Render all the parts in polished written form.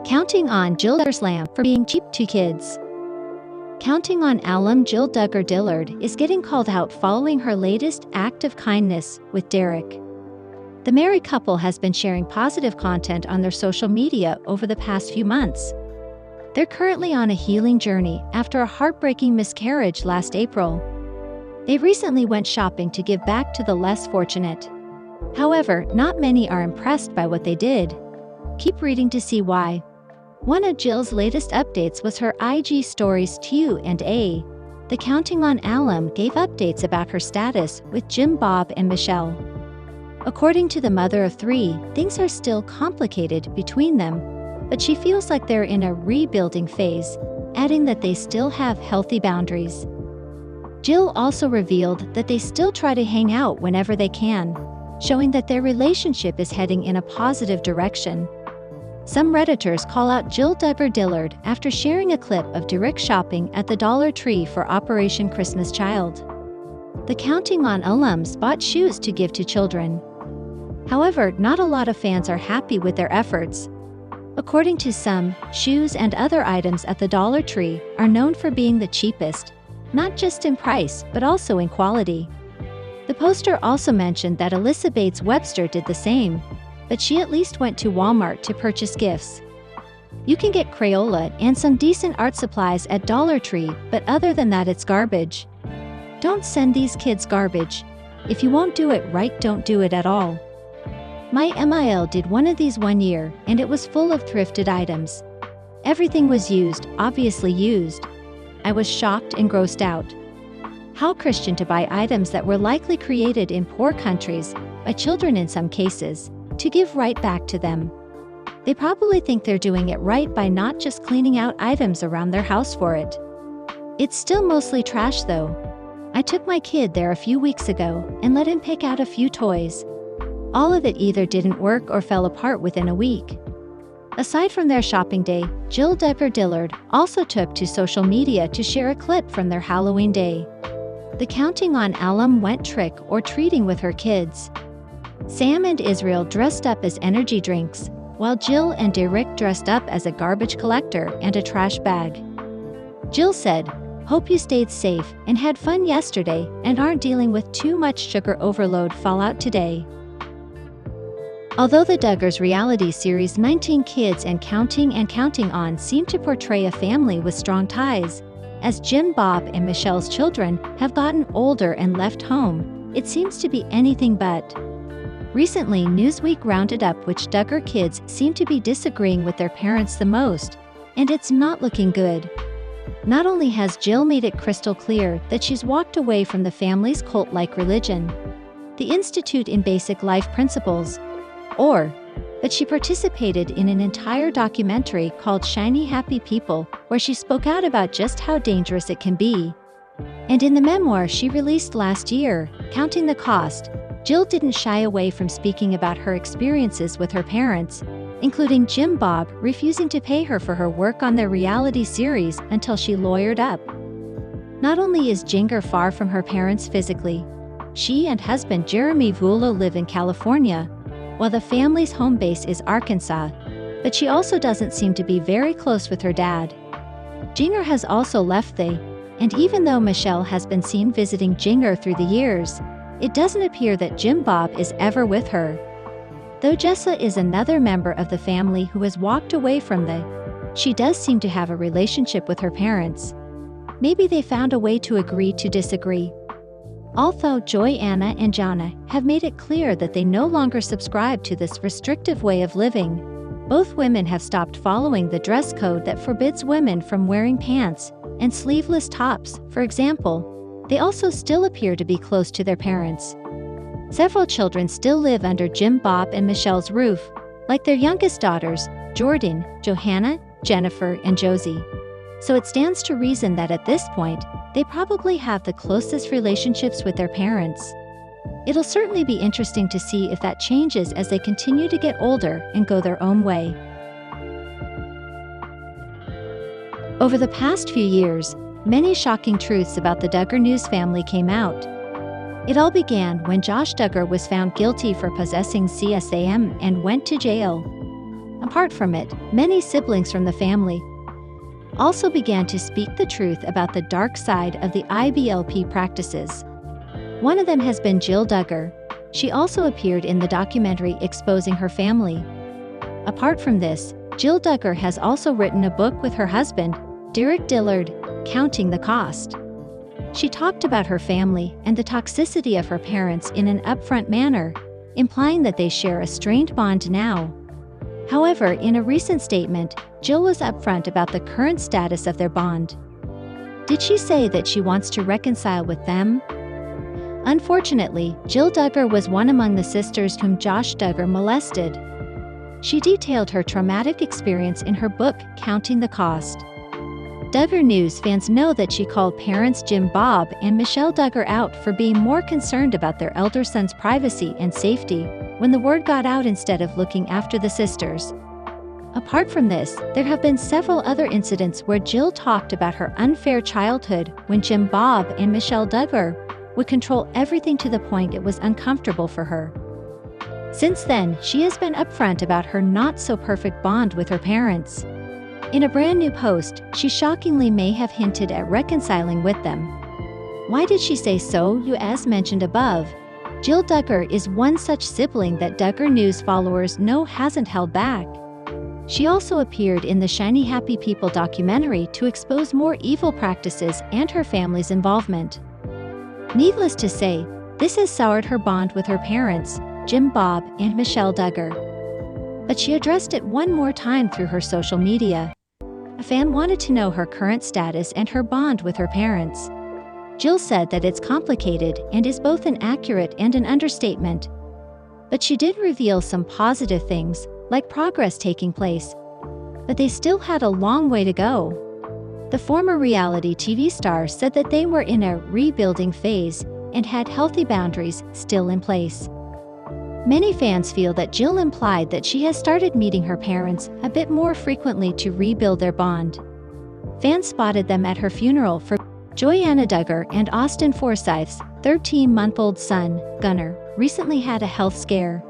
Counting on Jill Duggar's lamb for being cheap to kids. Counting on alum Jill Duggar Dillard is getting called out following her latest act of kindness with Derek. The married couple has been sharing positive content on their social media over the past few months. They're currently on a healing journey after a heartbreaking miscarriage last April. They recently went shopping to give back to the less fortunate. However, not many are impressed by what they did. Keep reading to see why. One of Jill's latest updates was her IG stories Q&A. The Counting on Alum gave updates about her status with Jim, Bob, and Michelle. According to the mother of three, things are still complicated between them, but she feels like they're in a rebuilding phase, adding that they still have healthy boundaries. Jill also revealed that they still try to hang out whenever they can, showing that their relationship is heading in a positive direction. Some Redditors call out Jill Duggar Dillard after sharing a clip of Derek shopping at the Dollar Tree for Operation Christmas Child. The Counting on alums bought shoes to give to children. However, not a lot of fans are happy with their efforts. According to some, shoes and other items at the Dollar Tree are known for being the cheapest, not just in price but also in quality. The poster also mentioned that Alyssa Bates Webster did the same, but she at least went to Walmart to purchase gifts. You can get Crayola and some decent art supplies at Dollar Tree, but other than that it's garbage. Don't send these kids garbage. If you won't do it right, don't do it at all. My MIL did one of these one year, and it was full of thrifted items. Everything was used, obviously used. I was shocked and grossed out. How Christian to buy items that were likely created in poor countries, by children in some cases, to give right back to them. They probably think they're doing it right by not just cleaning out items around their house for it. It's still mostly trash though. I took my kid there a few weeks ago and let him pick out a few toys. All of it either didn't work or fell apart within a week. Aside from their shopping day, Jill Duggar Dillard also took to social media to share a clip from their Halloween day. The Counting on alum went trick or treating with her kids. Sam and Israel dressed up as energy drinks, while Jill and Derek dressed up as a garbage collector and a trash bag. Jill said, "Hope you stayed safe and had fun yesterday and aren't dealing with too much sugar overload fallout today." Although the Duggars reality series 19 Kids and Counting On seem to portray a family with strong ties, as Jim, Bob, and Michelle's children have gotten older and left home, it seems to be anything but. Recently, Newsweek rounded up which Duggar kids seem to be disagreeing with their parents the most, and it's not looking good. Not only has Jill made it crystal clear that she's walked away from the family's cult-like religion, the Institute in Basic Life Principles, but she participated in an entire documentary called Shiny Happy People, where she spoke out about just how dangerous it can be. And in the memoir she released last year, Counting the Cost, Jill didn't shy away from speaking about her experiences with her parents, including Jim Bob refusing to pay her for her work on their reality series until she lawyered up. Not only is Jinger far from her parents physically, she and husband Jeremy Vuolo live in California, while the family's home base is Arkansas, but she also doesn't seem to be very close with her dad. Jinger has also left and even though Michelle has been seen visiting Jinger through the years, it doesn't appear that Jim Bob is ever with her. Though Jessa is another member of the family who has walked away from she does seem to have a relationship with her parents. Maybe they found a way to agree to disagree. Although Joy, Anna, and Jana have made it clear that they no longer subscribe to this restrictive way of living, both women have stopped following the dress code that forbids women from wearing pants and sleeveless tops, for example. They also still appear to be close to their parents. Several children still live under Jim, Bob, and Michelle's roof, like their youngest daughters, Jordan, Johanna, Jennifer, and Josie. So it stands to reason that at this point, they probably have the closest relationships with their parents. It'll certainly be interesting to see if that changes as they continue to get older and go their own way. Over the past few years, many shocking truths about the Duggar News family came out. It all began when Josh Duggar was found guilty for possessing CSAM and went to jail. Apart from it, many siblings from the family also began to speak the truth about the dark side of the IBLP practices. One of them has been Jill Duggar. She also appeared in the documentary exposing her family. Apart from this, Jill Duggar has also written a book with her husband, Dillard, Counting the Cost. She talked about her family and the toxicity of her parents in an upfront manner, implying that they share a strained bond now. However, in a recent statement, Jill was upfront about the current status of their bond. Did she say that she wants to reconcile with them? Unfortunately, Jill Duggar was one among the sisters whom Josh Duggar molested. She detailed her traumatic experience in her book, Counting the Cost. Duggar News fans know that she called parents Jim Bob and Michelle Duggar out for being more concerned about their elder son's privacy and safety when the word got out instead of looking after the sisters. Apart from this, there have been several other incidents where Jill talked about her unfair childhood when Jim Bob and Michelle Duggar would control everything to the point it was uncomfortable for her. Since then, she has been upfront about her not-so-perfect bond with her parents. In a brand new post, she shockingly may have hinted at reconciling with them. Why did she say so? As mentioned above, Jill Duggar is one such sibling that Duggar News followers know hasn't held back. She also appeared in the Shiny Happy People documentary to expose more evil practices and her family's involvement. Needless to say, this has soured her bond with her parents, Jim Bob and Michelle Duggar. But she addressed it one more time through her social media. A fan wanted to know her current status and her bond with her parents. Jill said that it's complicated and is both an accurate and an understatement. But she did reveal some positive things, like progress taking place. But they still had a long way to go. The former reality TV star said that they were in a rebuilding phase and had healthy boundaries still in place. Many fans feel that Jill implied that she has started meeting her parents a bit more frequently to rebuild their bond. Fans spotted them at her funeral for Jana Duggar and Austin Forsyth's 13-month-old son, Gunnar, recently had a health scare.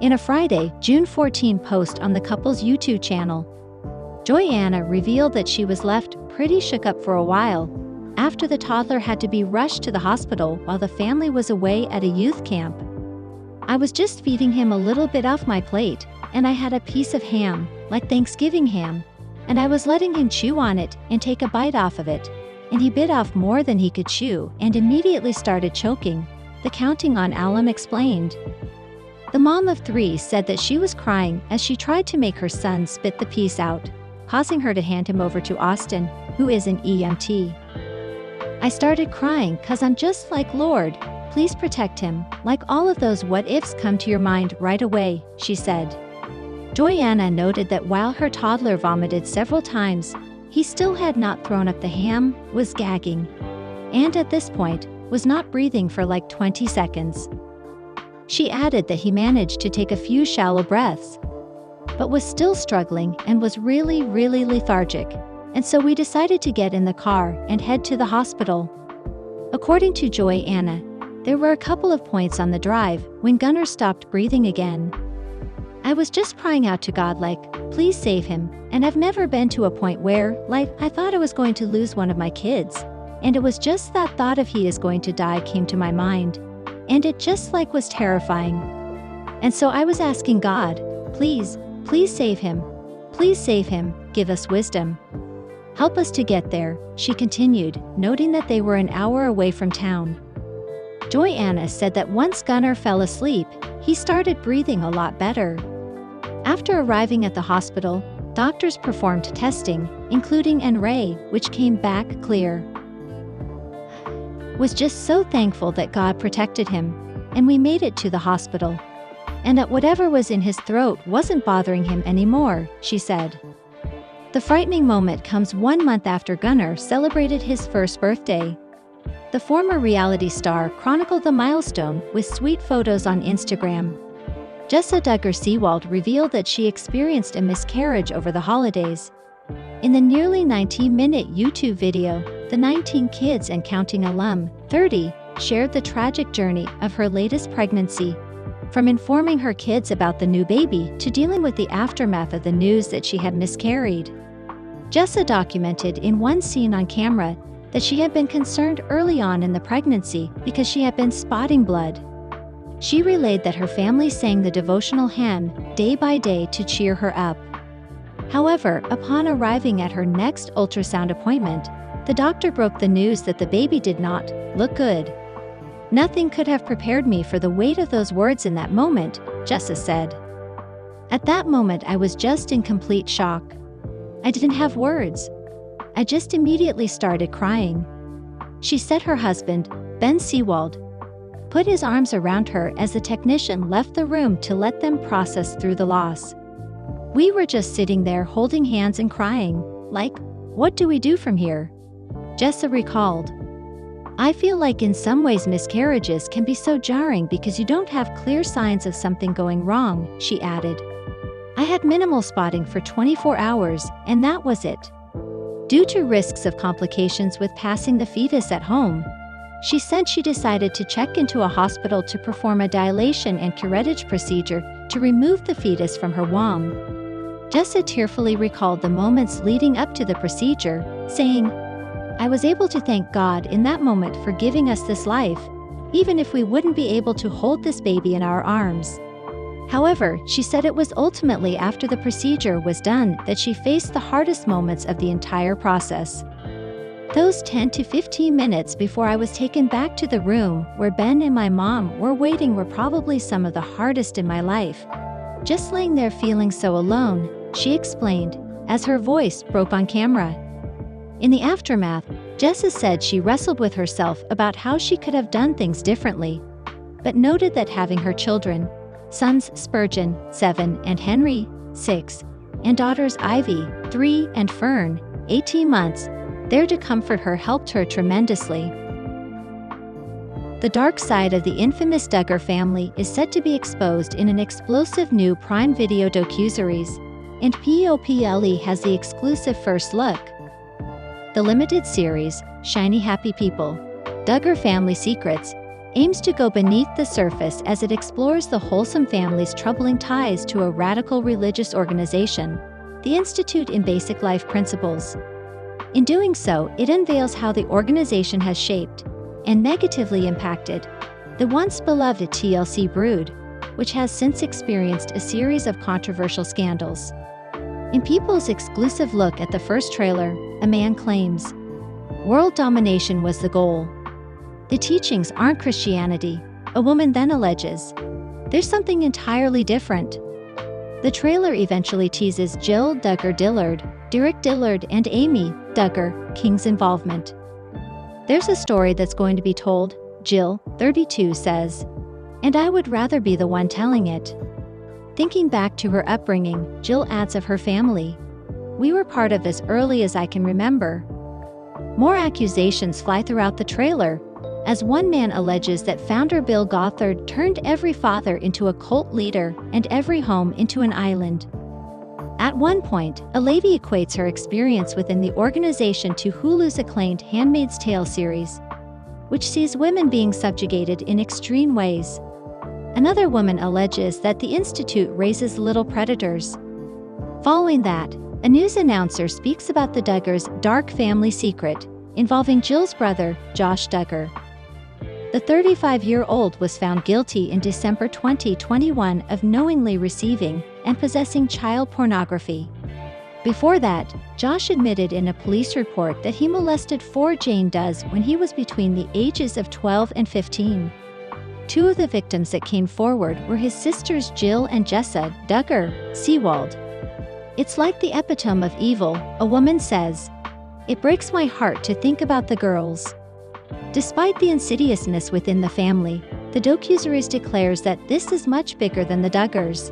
In a Friday, June 14 post on the couple's YouTube channel, Jana revealed that she was left pretty shook up for a while after the toddler had to be rushed to the hospital while the family was away at a youth camp. I was just feeding him a little bit off my plate, and I had a piece of ham, like Thanksgiving ham, and I was letting him chew on it and take a bite off of it, and he bit off more than he could chew and immediately started choking, the Counting on alum explained. The mom of 3 said that she was crying as she tried to make her son spit the piece out, causing her to hand him over to Austin, who is an EMT. I started crying 'cause I'm just like, Lord, please protect him, like all of those what-ifs come to your mind right away, she said. Jana noted that while her toddler vomited several times, he still had not thrown up the ham, was gagging, and at this point, was not breathing for like 20 seconds. She added that he managed to take a few shallow breaths, but was still struggling and was really lethargic, and so we decided to get in the car and head to the hospital. According to Jana, there were a couple of points on the drive when Gunnar stopped breathing again. I was just crying out to God like, please save him, and I've never been to a point where, like, I thought I was going to lose one of my kids, and it was just that thought of he is going to die came to my mind, and it just like was terrifying. And so I was asking God, please save him, give us wisdom. Help us to get there, she continued, noting that they were an hour away from town. Jana said that once Gunnar fell asleep, he started breathing a lot better. After arriving at the hospital, doctors performed testing, including N-ray, which came back clear. Was just so thankful that God protected him, and we made it to the hospital, and that whatever was in his throat wasn't bothering him anymore, she said. The frightening moment comes 1 month after Gunnar celebrated his first birthday. The former reality star chronicled the milestone with sweet photos on Instagram. Jessa Duggar revealed that she experienced a miscarriage over the holidays. In the nearly 19-minute YouTube video, the 19 kids and counting alum, 30, shared the tragic journey of her latest pregnancy. from informing her kids about the new baby to dealing with the aftermath of the news that she had miscarried. Jessa documented in one scene on camera that she had been concerned early on in the pregnancy because she had been spotting blood. She relayed that her family sang the devotional hymn day by day to cheer her up. However, upon arriving at her next ultrasound appointment, the doctor broke the news that the baby did not look good. "Nothing could have prepared me for the weight of those words in that moment," Jessa said. "At that moment, I was just in complete shock. I didn't have words. I just immediately started crying." She said her husband, Ben Seawald, put his arms around her as the technician left the room to let them process through the loss. "We were just sitting there holding hands and crying, like, what do we do from here?" Jessa recalled. "I feel like in some ways miscarriages can be so jarring because you don't have clear signs of something going wrong," she added. "I had minimal spotting for 24 hours, and that was it." Due to risks of complications with passing the fetus at home, she said she decided to check into a hospital to perform a dilation and curettage procedure to remove the fetus from her womb. Jessa tearfully recalled the moments leading up to the procedure, saying, "I was able to thank God in that moment for giving us this life, even if we wouldn't be able to hold this baby in our arms." However, she said it was ultimately after the procedure was done that she faced the hardest moments of the entire process. "Those 10 to 15 minutes before I was taken back to the room where Ben and my mom were waiting were probably some of the hardest in my life. Just laying there feeling so alone," she explained, as her voice broke on camera. In the aftermath, Jessa said she wrestled with herself about how she could have done things differently, but noted that having her children, sons Spurgeon, 7, and Henry, 6, and daughters Ivy, 3, and Fern, 18 months, there to comfort her helped her tremendously. The dark side of the infamous Duggar family is set to be exposed in an explosive new Prime Video docuseries, and POPLE has the exclusive first look. The limited series, Shiny Happy People, Duggar Family Secrets, aims to go beneath the surface as it explores the wholesome family's troubling ties to a radical religious organization, the Institute in Basic Life Principles. In doing so, it unveils how the organization has shaped and negatively impacted the once beloved TLC brood, which has since experienced a series of controversial scandals. In People's exclusive look at the first trailer, a man claims, "World domination was the goal. The teachings aren't Christianity," a woman then alleges. "There's something entirely different." The trailer eventually teases Jill Duggar Dillard, Derek Dillard, and Amy Duggar King's involvement. "There's a story that's going to be told," Jill, 32, says, "and I would rather be the one telling it." Thinking back to her upbringing, Jill adds of her family, "We were part of as early as I can remember." More accusations fly throughout the trailer, as one man alleges that founder Bill Gothard turned every father into a cult leader and every home into an island. At one point, a lady equates her experience within the organization to Hulu's acclaimed Handmaid's Tale series, which sees women being subjugated in extreme ways. Another woman alleges that the Institute raises little predators. Following that, a news announcer speaks about the Duggars' dark family secret, involving Jill's brother, Josh Duggar. The 35-year-old was found guilty in December 2021 of knowingly receiving and possessing child pornography. Before that, Josh admitted in a police report that he molested 4 Jane Does when he was between the ages of 12 and 15. 2 of the victims that came forward were his sisters Jill and Jessa Duggar Seawald. "It's like the epitome of evil," a woman says. "It breaks my heart to think about the girls." Despite the insidiousness within the family, the docuseries declares that this is much bigger than the Duggars.